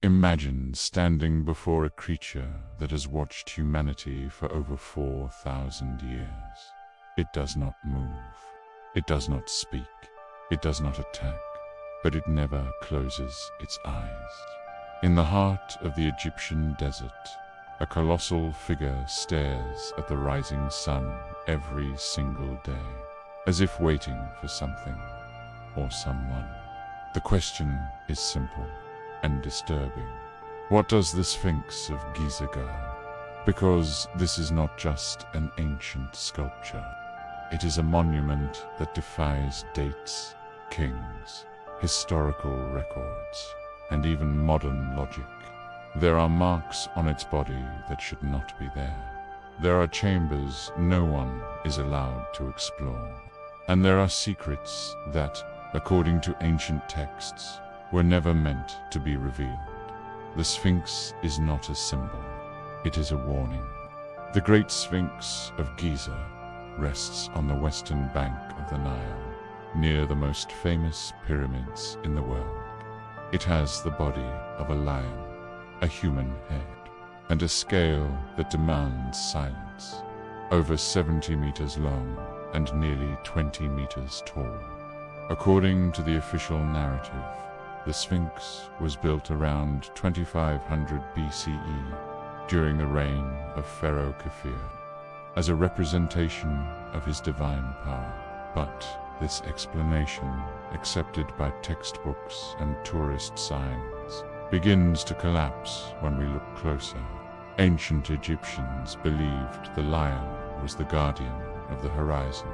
Imagine standing before a creature that has watched humanity for over 4,000 years. It does not move. It does not speak. It does not attack. But it never closes its eyes. In the heart of the Egyptian desert, a colossal figure stares at the rising sun every single day, as if waiting for something or someone. The question is simple and disturbing. What does the Sphinx of Giza guard? Because this is not just an ancient sculpture. It is a monument that defies dates, kings, historical records, and even modern logic. There are marks on its body that should not be there. There are chambers no one is allowed to explore. And there are secrets that, according to ancient texts, were never meant to be revealed. The Sphinx is not a symbol. It is a warning. The Great Sphinx of Giza rests on the western bank of the Nile, near the most famous pyramids in the world. It has the body of a lion, a human head, and a scale that demands silence, over 70 meters long and nearly 20 meters tall. According to the official narrative, the Sphinx was built around 2500 BCE during the reign of Pharaoh Kefir, as a representation of his divine power. But this explanation, accepted by textbooks and tourist signs, begins to collapse when we look closer. Ancient Egyptians believed the lion was the guardian of the horizon,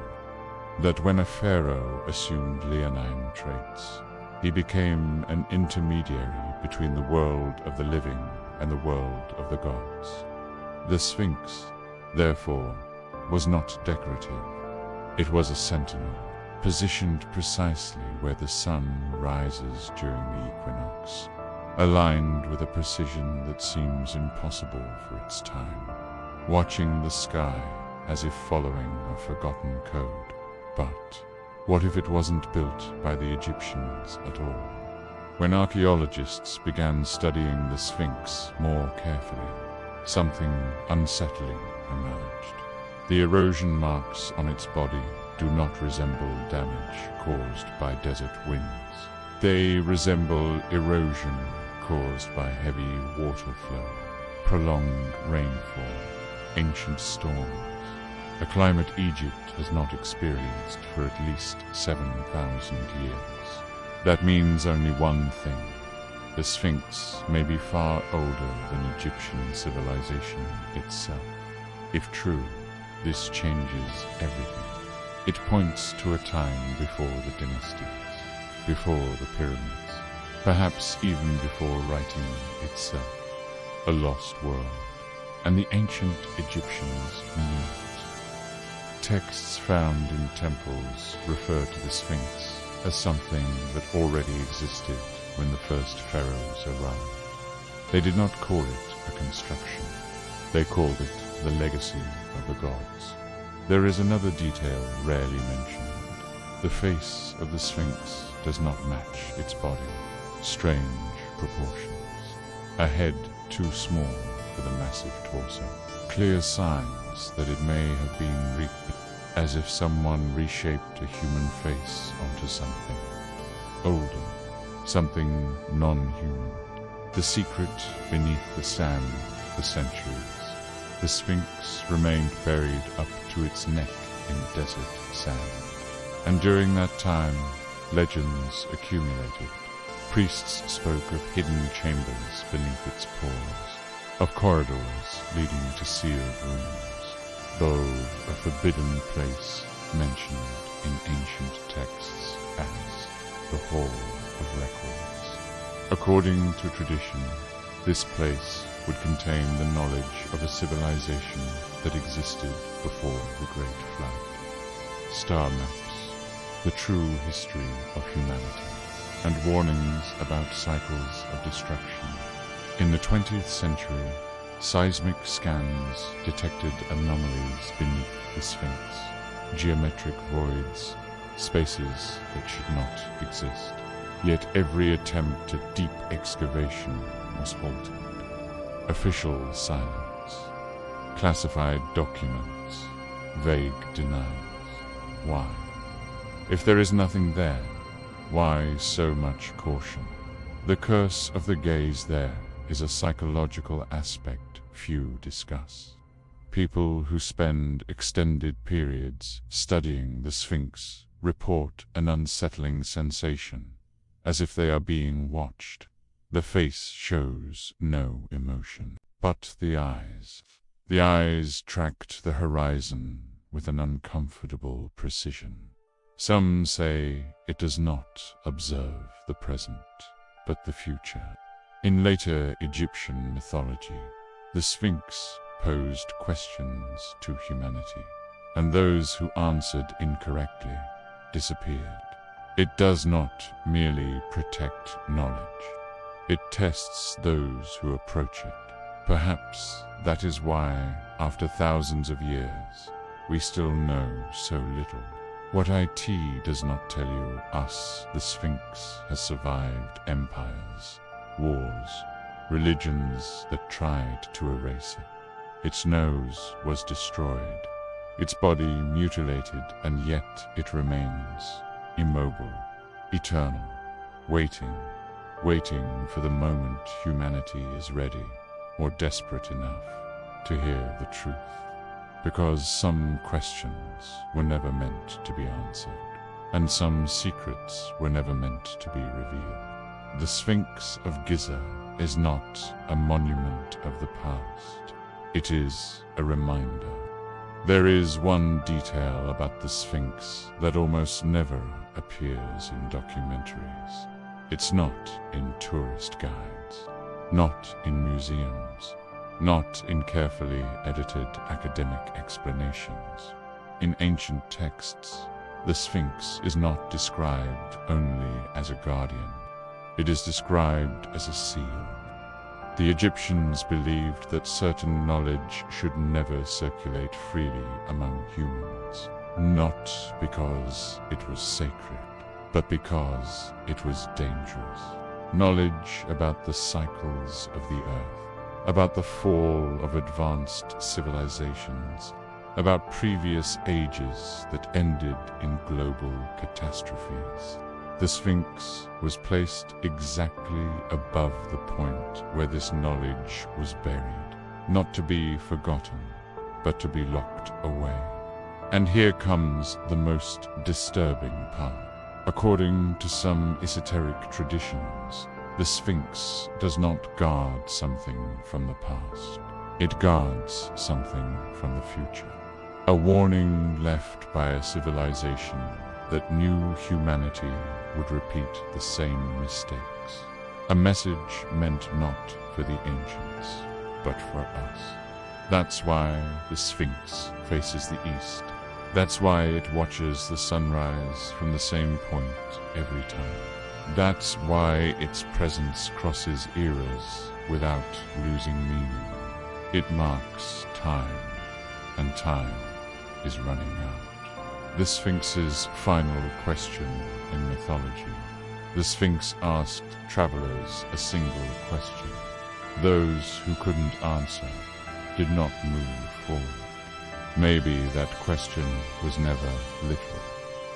that when a pharaoh assumed leonine traits, he became an intermediary between the world of the living and the world of the gods. The Sphinx, therefore, was not decorative. It was a sentinel, positioned precisely where the sun rises during the equinox, aligned with a precision that seems impossible for its time, watching the sky as if following a forgotten code. But what if it wasn't built by the Egyptians at all? When archaeologists began studying the Sphinx more carefully, something unsettling emerged. The erosion marks on its body do not resemble damage caused by desert winds. They resemble erosion caused by heavy water flow, prolonged rainfall, ancient storms, a climate Egypt has not experienced for at least 7,000 years. That means only one thing. The Sphinx may be far older than Egyptian civilization itself. If true, this changes everything. It points to a time before the dynasties, before the pyramids, perhaps even before writing itself. A lost world, and the ancient Egyptians knew it. Texts found in temples refer to the Sphinx as something that already existed when the first pharaohs arrived. They did not call it a construction. They called it the legacy of the gods. There is another detail rarely mentioned. The face of the Sphinx does not match its body. Strange proportions. A head too small for the massive torso. Clear signs that it may have been as if someone reshaped a human face onto something older, something non-human. The secret beneath the sand for centuries. The Sphinx remained buried up to its neck in desert sand. And during that time, legends accumulated. Priests spoke of hidden chambers beneath its pores, of corridors leading to sealed rooms, though a forbidden place mentioned in ancient texts as the Hall of Records. According to tradition, this place would contain the knowledge of a civilization that existed before the Great Flood. Star maps, the true history of humanity, and warnings about cycles of destruction. In the 20th century, seismic scans detected anomalies beneath the Sphinx, geometric voids, spaces that should not exist. Yet every attempt at deep excavation was halted. Official silence, classified documents, vague denials. Why? If there is nothing there, why so much caution? The curse of the gaze there is a psychological aspect few discuss. People who spend extended periods studying the Sphinx report an unsettling sensation, as if they are being watched. The face shows no emotion, but the eyes. The eyes tracked the horizon with an uncomfortable precision. Some say it does not observe the present, but the future. In later Egyptian mythology, the Sphinx posed questions to humanity, and those who answered incorrectly disappeared. It does not merely protect knowledge, it tests those who approach it. Perhaps that is why, after thousands of years, we still know so little. What IT does not tell you, the Sphinx has survived empires, wars, religions that tried to erase it. Its nose was destroyed, its body mutilated, and yet it remains immobile, eternal, waiting for the moment humanity is ready or desperate enough to hear the truth. Because some questions were never meant to be answered, and some secrets were never meant to be revealed. The Sphinx of Giza is not a monument of the past. It is a reminder. There is one detail about the Sphinx that almost never appears in documentaries. It's not in tourist guides, not in museums, not in carefully edited academic explanations. In ancient texts, the Sphinx is not described only as a guardian. It is described as a seal. The Egyptians believed that certain knowledge should never circulate freely among humans, not because it was sacred, but because it was dangerous. Knowledge about the cycles of the earth, about the fall of advanced civilizations, about previous ages that ended in global catastrophes. The Sphinx was placed exactly above the point where this knowledge was buried, not to be forgotten, but to be locked away. And here comes the most disturbing part. According to some esoteric traditions, the Sphinx does not guard something from the past. It guards something from the future. A warning left by a civilization that knew humanity would repeat the same mistakes. A message meant not for the ancients, but for us. That's why the Sphinx faces the east. That's why it watches the sunrise from the same point every time. That's why its presence crosses eras without losing meaning. It marks time, and time is running out. The Sphinx's final question in mythology. The Sphinx asked travelers a single question. Those who couldn't answer did not move forward. Maybe that question was never literal.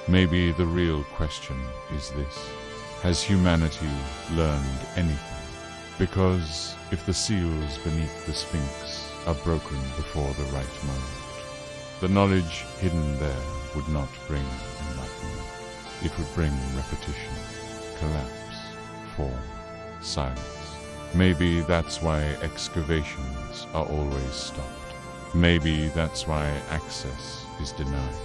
Maybe the real question is this: has humanity learned anything? Because if the seals beneath the Sphinx are broken before the right moment, the knowledge hidden there would not bring enlightenment. It would bring repetition, collapse, form, silence. Maybe that's why excavations are always stopped. Maybe that's why access is denied.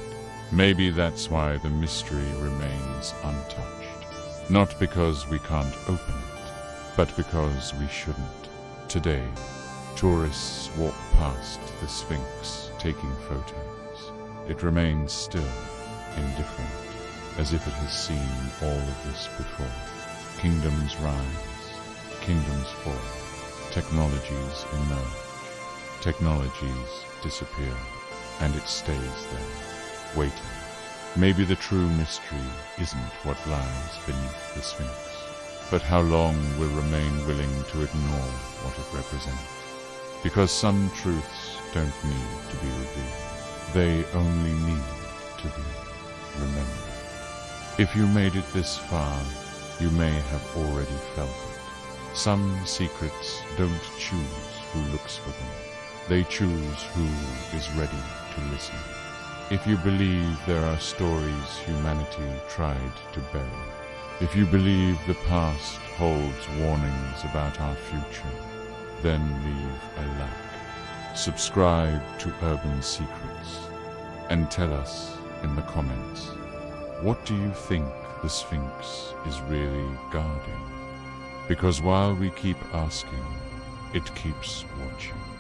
Maybe that's why the mystery remains untouched. Not because we can't open it, but because we shouldn't. Today, tourists walk past the Sphinx taking photos. It remains still, indifferent, as if it has seen all of this before. Kingdoms rise, kingdoms fall, technologies emerge. Technologies disappear, and it stays there, waiting. Maybe the true mystery isn't what lies beneath the Sphinx. But how long we'll remain willing to ignore what it represents? Because some truths don't need to be revealed. They only need to be remembered. If you made it this far, you may have already felt it. Some secrets don't choose who looks for them. They choose who is ready to listen. If you believe there are stories humanity tried to bury, if you believe the past holds warnings about our future, then leave a like. Subscribe to Urban Secrets and tell us in the comments, what do you think the Sphinx is really guarding? Because while we keep asking, it keeps watching.